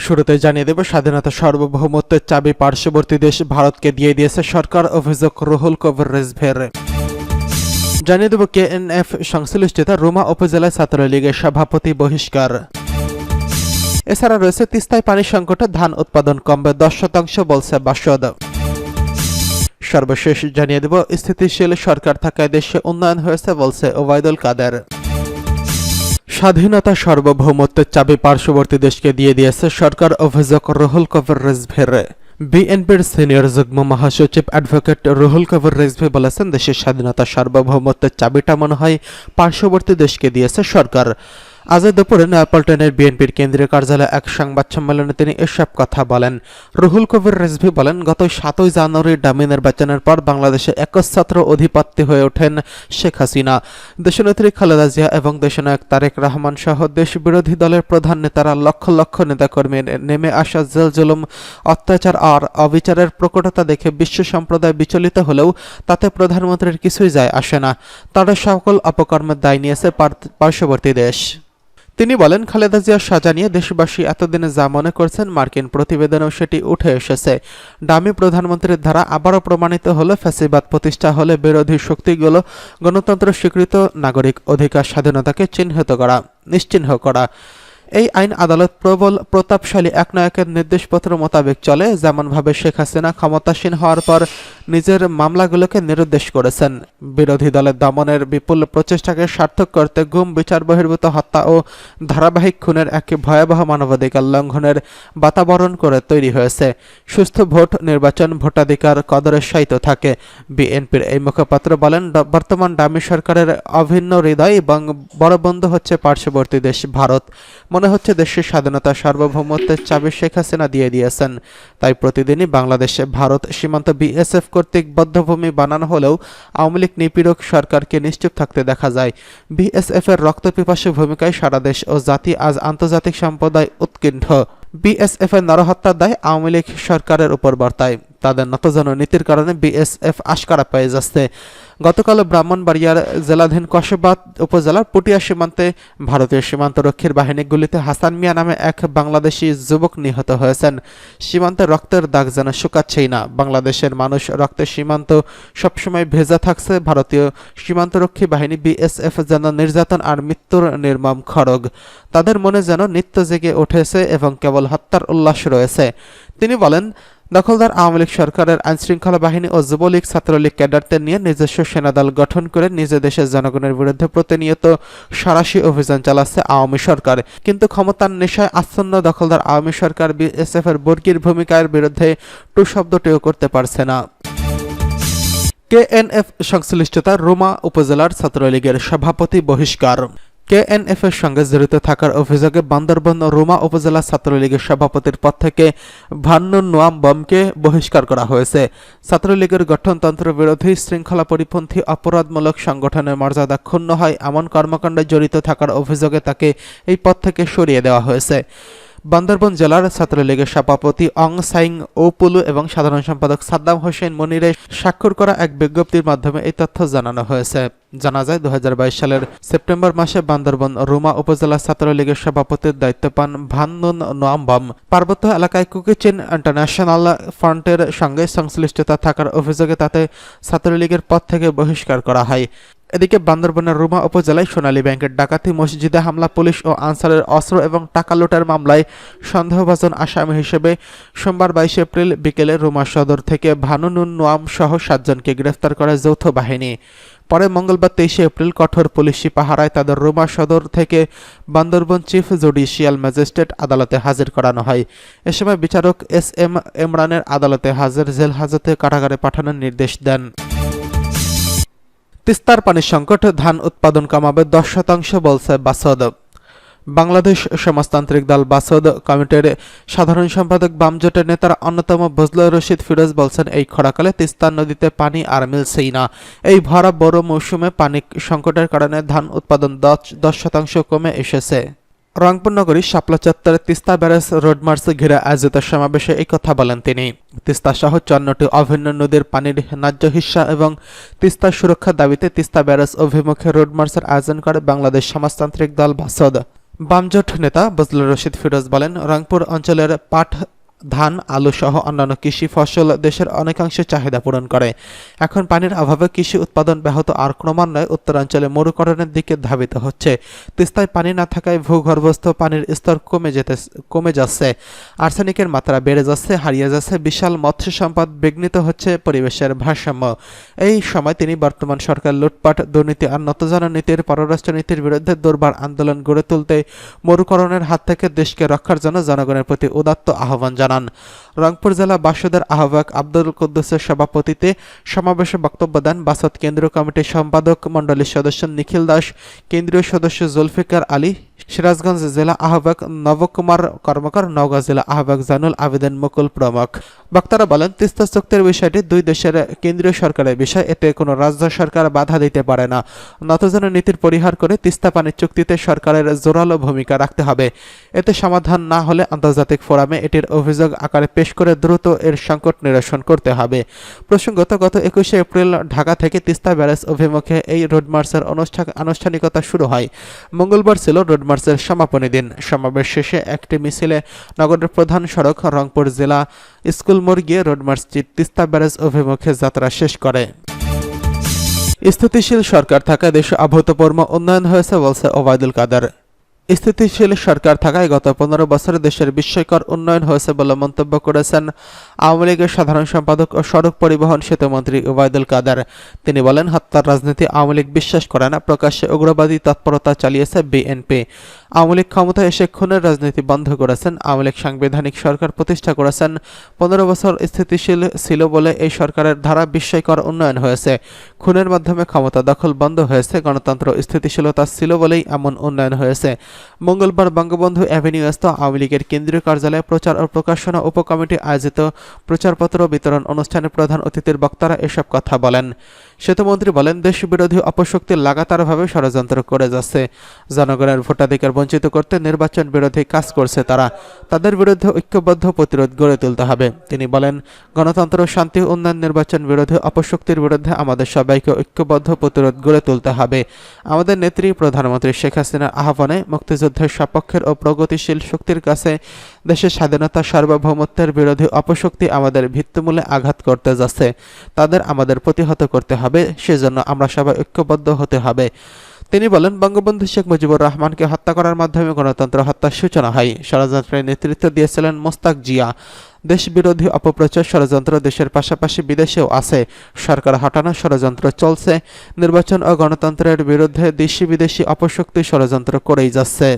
শুরুতে জানিয়ে দেব স্বাধীনতা সার্বভৌমত্বের চাবি পার্শ্ববর্তী দেশ ভারতকে দিয়ে দিয়েছে সরকার, অভিযোগ রুহুল কবির রিজভীর। জানিয়ে দেব কেএনএফ সংশ্লিষ্টতা রুমা উপজেলা ছাত্রলীগের সভাপতি বহিষ্কার। এছাড়া রয়েছে তিস্তায় পানি সংকটে ধান উৎপাদন কমবে 10% বলছে বাসদ। সর্বশেষ জানিয়ে দেব স্থিতিশীল সরকার থাকায় দেশে উন্নয়ন হয়েছে বলছে ওবায়দুল কাদের। স্বাধীনতা সার্বভৌমত্বের চাবি পার্শ্ববর্তী দেশকে দিয়ে দিয়েছে সরকার, অভিযোগ রুহুল কবির রিজভীর। বিএনপির সিনিয়র যুগ্ম মহাসচিব অ্যাডভোকেট রুহুল কবির রিজভী বলেছেন, দেশের স্বাধীনতা সার্বভৌমত্বের চাবিটা মনে হয় পার্শ্ববর্তী দেশকে দিয়েছে সরকার। আজ দুপুরে নয়াপল্টনের বিএনপির কেন্দ্রীয় কার্যালয়ে এক সংবাদ সম্মেলনে তিনি এসব কথা বলেন। রুহুল কবির রিজভী বলেন, গত 7 জানুয়ারি ডামি নির্বাচনের পর বাংলাদেশে একচ্ছত্র অধিপত্য হয়ে ওঠেন শেখ হাসিনা। দেশনেত্রী খালেদা জিয়া এবং দেশনায়ক তারেক রহমান সহ দেশ বিরোধী দলের প্রধান নেতারা লক্ষ লক্ষ নেতাকর্মীর নেমে আসা জেল জুলুম, অত্যাচার আর অবিচারের প্রকটতা দেখে বিশ্ব সম্প্রদায় বিচলিত হলেও তাতে প্রধানমন্ত্রীর কিছুই যায় আসে না। তারা সকল অপকর্মের দায় নিয়েছে পার্শ্ববর্তী দেশ। তিনি বলেন, খালেদা জিয়ার সাজা নিয়ে দেশবাসী এতদিনে যা মনে করছেন মার্কিন প্রতিবেদনেও সেটি উঠে এসেছে। ডামি প্রধানমন্ত্রীর ধারা আবারও প্রমাণিত হলে ফ্যাসিবাদ প্রতিষ্ঠা হলে বিরোধী শক্তিগুলো গণতন্ত্র স্বীকৃত নাগরিক অধিকার স্বাধীনতাকে নিশ্চিহ্ন করা। এই আইন আদালত প্রবল প্রতাপশালী একনায়কের নির্দেশপত্র মোতাবেক চলে, যেমনভাবে শেখ হাসিনা ক্ষমতাসীন হওয়ার পর নিজের মামলাগুলোকে নিরুদ্দেশ করেছেন। বিরোধী দলের দমনের বিপুল প্রচেষ্টাকে সার্থক করতে গুম, বিচার বহির্ভূত হত্যা ও ধারাবাহিক খুনের এক ভয়াবহ মানবাধিকার লঙ্ঘনের বাতাবরণ করে তৈরি হয়েছে। সুস্থ ভোট নির্বাচন ভোটাধিকার কদরের সাহিত্য থাকে। বিএনপির এই মুখপাত্র বলেন, বর্তমান ডামি সরকারের অভিন্ন হৃদয় এবং বড় বন্ধু হচ্ছে পার্শ্ববর্তী দেশ ভারত। মনে হচ্ছে দেশের স্বাধীনতা সার্বভৌমত্বের চাবি শেখ হাসিনা দিয়ে দিয়েছেন। তাই প্রতিদিনই বাংলাদেশে ভারত সীমান্ত বিএসএফ কর্তৃক বদ্ধভূমি বানানো হলেও আওয়ামী লীগ নিপীড়ক সরকারকে নিশ্চুপ থাকতে দেখা যায়। বিএসএফ এর রক্তপিপাসু ভূমিকায় সারা দেশ ও জাতি আজ আন্তর্জাতিক সম্প্রদায় উৎকণ্ঠ। বিএসএফ এর নরহত্যার দায় আওয়ামী লীগ সরকারের উপর বর্তায়। তাদের নতজানু নীতির কারণে বিএসএফ আশকারা পেয়ে যাচ্ছে। গতকাল ব্রাহ্মণবাড়িয়ার জেলাধীন কসবাত উপজেলার পুটিয়া সীমান্তে ভারতীয় সীমান্তরক্ষীর বাহিনী গুলিতে হাসান মিয়া নামে এক বাংলাদেশি যুবক নিহত হয়েছেন। সীমান্তে রক্তের দাগ যেন শুকাচ্ছেই না। বাংলাদেশের মানুষ রক্তে সীমান্ত সবসময় ভেজা থাকছে। ভারতীয় সীমান্তরক্ষী বাহিনী বিএসএফ যেন নির্যাতন আর মৃত্যুর নির্মম খড়গ। তাদের মনে যেন নিত্য জেগে উঠেছে এবং কেবল হত্যার উল্লাস রয়েছে। তিনি বলেন, দখলদার আওয়ামী লীগ সরকারের আইনশৃঙ্খলা বাহিনী ও যুবলীগ ছাত্রলীগ ক্যাডারদের নিয়ে নিজস্ব সেনাদল গঠন করে নিজ দেশের জনগণের বিরুদ্ধে প্রতিনিয়ত সরাসরি অভিযান চালাচ্ছে আওয়ামী সরকার। কিন্তু ক্ষমতার নেশায় আচ্ছন্ন দখলদার আওয়ামী সরকার বিএসএফ এর বর্গীর ভূমিকার বিরুদ্ধে টু শব্দটিও করতে পারছে না। কেএনএফ সংশ্লিষ্টতা রুমা উপজেলার ছাত্রলীগের সভাপতি বহিষ্কার। কেএনএফ এর সঙ্গে জড়িত থাকার অভিযোগে বান্দরবান রুমা উপজেলা ছাত্রলীগের সভাপতির পদ থেকে ভান্নুন নোয়াম বমকে বহিষ্কার করা হয়েছে। ছাত্রলীগের গঠনতন্ত্র বিরোধী শৃঙ্খলা পরিপন্থী অপরাধমূলক সংগঠনের মর্যাদা ক্ষুণ্ণ হয় এমন কর্মকাণ্ডে জড়িত থাকার অভিযোগে তাকে এই পদ থেকে সরিয়ে দেওয়া হয়েছে। বান্দরবান জেলার ছাত্রলীগের সভাপতি অং সাইং ওপুলু এবং সাধারণ সম্পাদক সাদ্দাম হোসেন মনিরের স্বাক্ষর করা এক বিজ্ঞপ্তির মাধ্যমে এই তথ্য জানানো হয়েছে। জানা যায় 2022 সালের সেপ্টেম্বর মাসে বান্দরবান রুমা উপজেলা ছাত্রলীগের সভাপতির দায়িত্ব পান ভান্নুন নোয়াম বম। পার্বত্য এলাকায় কুকিচিন ইন্টারন্যাশনাল ফ্রন্টের সঙ্গে সংশ্লিষ্টতা থাকার অভিযোগে তাতে ছাত্রলীগের পদ থেকে বহিষ্কার করা হয়। এদিকে বান্দরবানের রুমা উপজেলায় সোনালী ব্যাংকের ডাকাতি, মসজিদে হামলা, পুলিশ ও আনসারের অস্ত্র এবং টাকা লুটের মামলায় সন্দেহভাজন আসামি হিসেবে সোমবার 22 এপ্রিল বিকেলে রুমা সদর থেকে ভানুনুন নোয়াম সহ 7 জনকে গ্রেফতার করে যৌথ বাহিনী। পরে মঙ্গলবার 23 এপ্রিল কঠোর পুলিশি পাহারায় তাদের রুমা সদর থেকে বান্দরবান চিফ জুডিশিয়াল ম্যাজিস্ট্রেট আদালতে হাজির করানো হয়। এ সময় বিচারক SM ইমরানের আদালতে হাজির জেল হাজতে কারাগারে পাঠানোর নির্দেশ দেন। তিস্তার পানি সংকট, ধান উৎপাদন কমাবে 10% বলছে বাসদ। বাংলাদেশ সমাজতান্ত্রিক দল বাসদ কমিটির সাধারণ সম্পাদক বাম জোটের নেতার অন্যতম বজলুর রশিদ ফিরোজ বলছেন, এই খরাকালে তিস্তা নদীতে পানি আর মিলছেই না। এই ভরা বড় মৌসুমে পানি সংকটের কারণে ধান উৎপাদন 10% কমে এসেছে। রংপুর নগরী শাপলা চত্বরে তিস্তা ব্যারেজ রোড মার্চ ঘিরে আয়োজিত সমাবেশে এই কথা বলেন তিনি। তিস্তা সহ 54টি অভিন্ন নদীর পানির ন্যায্য হিস্সা এবং তিস্তার সুরক্ষার দাবিতে তিস্তা ব্যারেজ অভিমুখে রোড মার্চের আয়োজন করে বাংলাদেশ সমাজতান্ত্রিক দল বাসদ। বামজোট নেতা বজলুর রশিদ ফিরোজ বলেন, রংপুর অঞ্চলের পাট, ধান, আলু সহ অন্যান্য কৃষি ফসল দেশের অনেকাংশে চাহিদা পূরণ করে। এখন পানির অভাবে কৃষি উৎপাদন ব্যাহত আর ক্রমান্বয়ে উত্তরাঞ্চলে মরুকরণের দিকে ধাবিত হচ্ছে। তিস্তায় পানি না থাকায় ভূগর্ভস্থ পানির স্তর কমে যাচ্ছে, আর্সেনিকের মাত্রা বেড়ে যাচ্ছে, হারিয়ে যাচ্ছে বিশাল মৎস্য সম্পদ, বিঘ্নিত হচ্ছে পরিবেশের ভারসাম্য। এই সময় তিনি বর্তমান সরকার লুটপাট, দুর্নীতি আর নতজানু নীতির, পররাষ্ট্রনীতির বিরুদ্ধে দুর্বার আন্দোলন গড়ে তুলতে মরুকরণের হাত থেকে দেশকে রক্ষার জন্য জনগণের প্রতি উদাত্ত আহ্বান জানান। রংপুর জেলা বাসদের আহ্বায়ক আব্দুল কুদ্দুসের সভাপতিত্বে সমাবেশে বক্তব্য দেন বাসদ কেন্দ্রীয় কমিটির সম্পাদক মণ্ডলীর সদস্য নিখিল দাস, কেন্দ্রীয় সদস্য জুলফিকার আলী, সিরাজগঞ্জ জেলা আহ্বায়ক নবকুমার কর্মকার, নওগাঁ জেলা আহ্বায়ক জানুল আবেদিন মুকুল প্রমুখ। বক্তারা বলেন, তিস্তা চুক্তির বিষয়টি দুই দেশের কেন্দ্রীয় সরকারের বিষয়, এতে কোনো রাজ্য সরকার বাধা দিতে পারে না। নতজানু নীতির পরিহার করে তিস্তা পানি চুক্তিতে সরকারের জোরালো ভূমিকা রাখতে হবে। এতে সমাধান না হলে আন্তর্জাতিক ফোরামে এটির অভিযোগ আকারে পেশ করে দ্রুত এর সংকট নিরসন করতে হবে। প্রসঙ্গত, গত 21শে এপ্রিল ঢাকা থেকে তিস্তা ব্যারেজ অভিমুখে এই রোডমার্চের আনুষ্ঠানিকতা শুরু হয়। মঙ্গলবার ছিল রোডমার্চের সমাপনী দিন। সমাবেশ শেষে একটি মিছিলে নগরের প্রধান সড়ক রংপুর জেলা স্কুল মোড় গিয়ে রোডমার্চটি তিস্তা ব্যারেজ অভিমুখে যাত্রা শেষ করে। স্থিতিশীল সরকার থাকায় দেশে অভূতপূর্ব উন্নয়ন হয়েছে বলছে ওবায়দুল কাদের। স্থিতিশীল সরকার থাকায় গত 15 বছরে দেশের বিস্ময়কর উন্নয়ন হয়েছে বলে মন্তব্য করেছেন আওয়ামী লীগের সাধারণ সম্পাদক ও সড়ক পরিবহন সেতুমন্ত্রী ওবায়দুল কাদের। তিনি বলেন, হত্যার রাজনীতি আওয়ামী লীগ বিশ্বাস করে না, প্রকাশ্যে উগ্রবাদী তৎপরতা চালিয়েছে বিএনপি। আওয়ামী লীগ ক্ষমতায় এসে খুনের রাজনীতি বন্ধ করেছেন। আওয়ামী লীগ সাংবিধানিক সরকার প্রতিষ্ঠা করেছেন। 15 বছর স্থিতিশীল ছিল বলে এই সরকারের ধারা বিস্ময়কর উন্নয়ন হয়েছে। খুনের মাধ্যমে ক্ষমতা দখল বন্ধ হয়েছে। গণতন্ত্র স্থিতিশীলতা ছিল বলেই এমন উন্নয়ন হয়েছে। মঙ্গলবার বঙ্গবন্ধু অ্যাভিনিউস্থ আওয়ামী লীগের কেন্দ্রীয় কার্যালয়ে প্রচার ও প্রকাশনা উপকমিটি আয়োজিত প্রচারপত্র বিতরণ অনুষ্ঠানে প্রধান অতিথির বক্তারা এসব কথা বলেন। সেতুমন্ত্রী বলেন, দেশবিরোধী অপশক্তি লাগাতারভাবে ষড়যন্ত্র করে যাচ্ছে। জনগণের ভোটাধিকার বঞ্চিত করতে নির্বাচন বিরোধী কাজ করছে তারা। তাদের বিরুদ্ধে ঐক্যবদ্ধ প্রতিরোধ গড়ে তুলতে হবে। তিনি বলেন, গণতন্ত্র, শান্তি, উন্নয়ন, নির্বাচন বিরোধী অপশক্তির বিরুদ্ধে আমাদের সবাইকে ঐক্যবদ্ধ প্রতিরোধ গড়ে তুলতে হবে। আমাদের নেত্রী প্রধানমন্ত্রী শেখ হাসিনার আহ্বানে মুক্তিযুদ্ধের সপক্ষের ও প্রগতিশীল শক্তির কাছে দেশের স্বাধীনতা, সার্বভৌমত্বের বিরোধী অপশক্তি আমাদের ভিত্তিমূলে আঘাত করতে যাচ্ছে। তাদের আমাদের প্রতিহত করতে হবে। সেজন্য আমরা সবাই ঐক্যবদ্ধ হতে হবে। তিনি বলেন, বঙ্গবন্ধু শেখ মুজিবুর রহমানকে হত্যা করার মাধ্যমে গণতন্ত্র হত্যার সূচনা হয়। ষড়যন্ত্রের নেতৃত্ব দিয়েছিলেন মোস্তাক জিয়া। দেশবিরোধী অপপ্রচার ষড়যন্ত্র দেশের পাশাপাশি বিদেশেও আছে। সরকার হটানোর ষড়যন্ত্র চলছে। নির্বাচন ও গণতন্ত্রের বিরুদ্ধে দেশি বিদেশি অপশক্তি ষড়যন্ত্র করেই যাচ্ছে।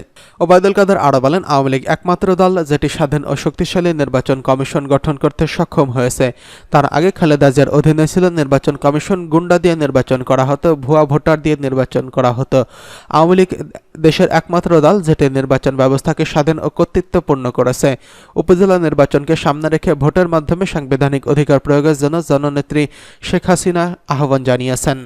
ওবায়দুল কাদের আরও বলেন, আওয়ামী লীগ একমাত্র দল যেটি স্বাধীন ও শক্তিশালী নির্বাচন কমিশন গঠন করতে সক্ষম হয়েছে। তার আগে খালেদা জিয়ার অধীনে ছিল নির্বাচন কমিশন। গুন্ডা দিয়ে নির্বাচন করা হতো, ভুয়া ভোটার দিয়ে নির্বাচন করা হতো। আওয়ামী লীগ দেশের একমাত্র দল যেটি নির্বাচন ব্যবস্থাকে স্বাধীন ও কর্তৃত্বপূর্ণ করেছে। উপজেলা নির্বাচনকে সামনে রেখে ভোটের মাধ্যমে সাংবিধানিক অধিকার প্রয়োগের জন্য জননেত্রী শেখ হাসিনা আহ্বান জানিয়েছেন।